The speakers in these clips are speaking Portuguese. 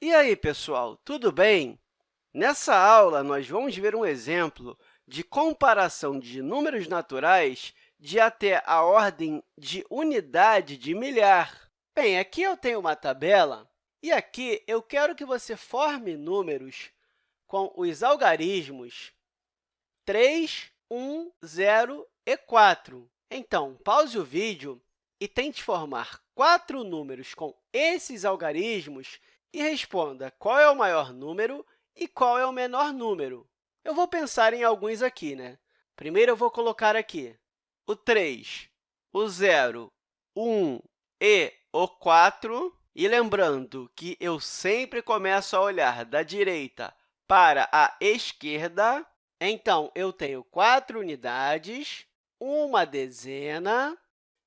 E aí, pessoal, tudo bem? Nessa aula, nós vamos ver um exemplo de comparação de números naturais de até a ordem de unidade de milhar. Bem, aqui eu tenho uma tabela e aqui eu quero que você forme números com os algarismos 3, 1, 0 e 4. Então, pause o vídeo e tente formar 4 números com esses algarismos e responda qual é o maior número e qual é o menor número. Eu vou pensar em alguns aqui, né? Primeiro, eu vou colocar aqui o 3, o 0, o 1 e o 4. E lembrando que eu sempre começo a olhar da direita para a esquerda, então, eu tenho 4 unidades, uma dezena,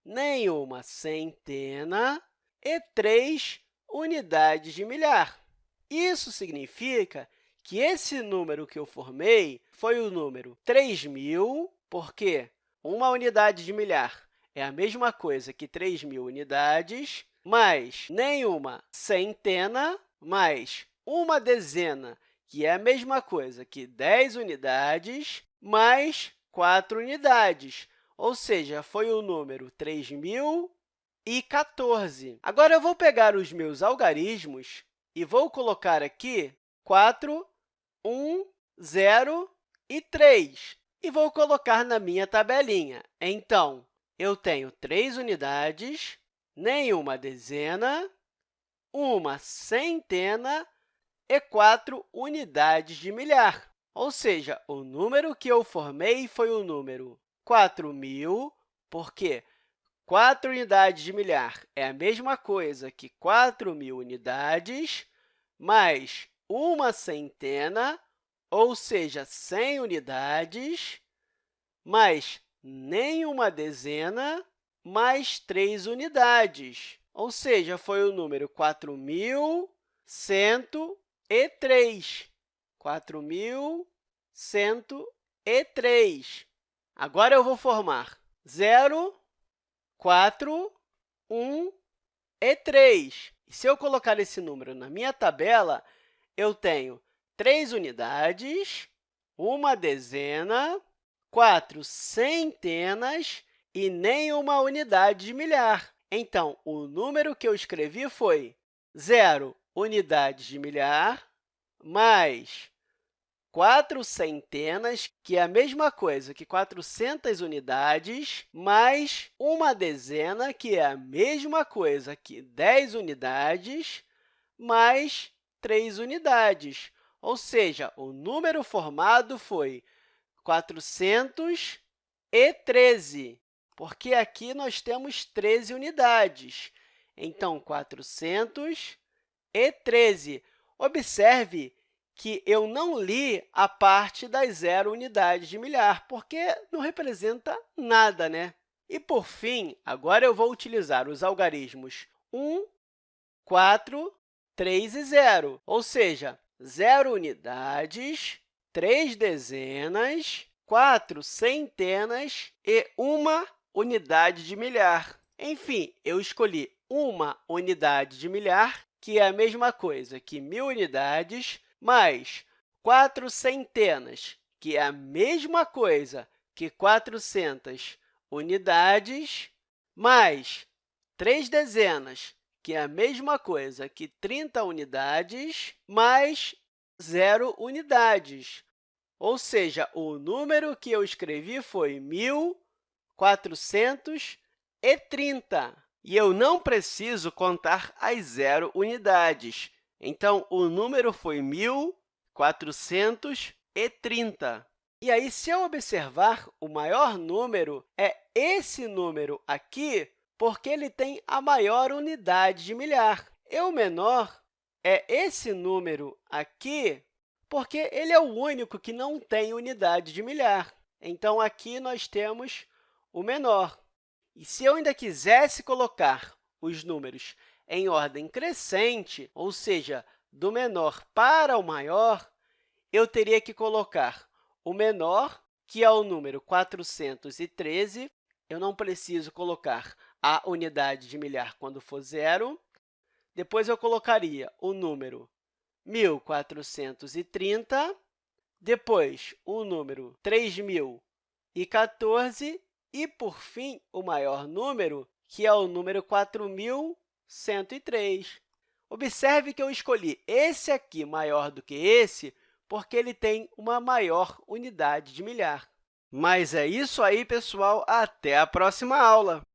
nenhuma centena e 3 unidades de milhar. Isso significa que esse número que eu formei foi o número 3.000, porque uma unidade de milhar é a mesma coisa que 3.000 unidades, mais nenhuma centena, mais uma dezena, que é a mesma coisa que 10 unidades, mais 4 unidades, ou seja, foi o número 3.014. Agora, eu vou pegar os meus algarismos e vou colocar aqui 4, 1, 0 e 3, e vou colocar na minha tabelinha. Então, eu tenho 3 unidades, nenhuma dezena, uma centena e 4 unidades de milhar. Ou seja, o número que eu formei foi o número 4.000, porque 4 unidades de milhar é a mesma coisa que 4.000 unidades, mais uma centena, ou seja, 100 unidades, mais nenhuma dezena, mais 3 unidades, ou seja, foi o número 4.103. 4.103. Agora, eu vou formar 0, 4, 1 e 3. E se eu colocar esse número na minha tabela, eu tenho 3 unidades, uma dezena, 4 centenas e nenhuma unidade de milhar. Então, o número que eu escrevi foi 0 unidades de milhar, mais 4 centenas, que é a mesma coisa que 400 unidades, mais uma dezena, que é a mesma coisa que 10 unidades, mais 3 unidades. Ou seja, o número formado foi 413, porque aqui nós temos 13 unidades. Então, 413. Observe que eu não li a parte das 0 unidades de milhar, porque não representa nada, né? E, por fim, agora eu vou utilizar os algarismos 1, 4, 3 e 0, ou seja, 0 unidades, 3 dezenas, 4 centenas e uma unidade de milhar. Enfim, eu escolhi uma unidade de milhar, que é a mesma coisa que 1.000 unidades, mais 4 centenas, que é a mesma coisa que 400 unidades, mais 3 dezenas, que é a mesma coisa que 30 unidades, mais 0 unidades. Ou seja, o número que eu escrevi foi 1.430. E eu não preciso contar as 0 unidades. Então, o número foi 1.430. E aí, se eu observar, o maior número é esse número aqui, porque ele tem a maior unidade de milhar. E o menor é esse número aqui, porque ele é o único que não tem unidade de milhar. Então, aqui nós temos o menor. E se eu ainda quisesse colocar os números em ordem crescente, ou seja, do menor para o maior, eu teria que colocar o menor, que é o número 413. Eu não preciso colocar a unidade de milhar quando for zero. Depois, eu colocaria o número 1.430, depois o número 3.014 e, por fim, o maior número, que é o número 4.103. Observe que eu escolhi esse aqui maior do que esse porque ele tem uma maior unidade de milhar. Mas é isso aí, pessoal. Até a próxima aula!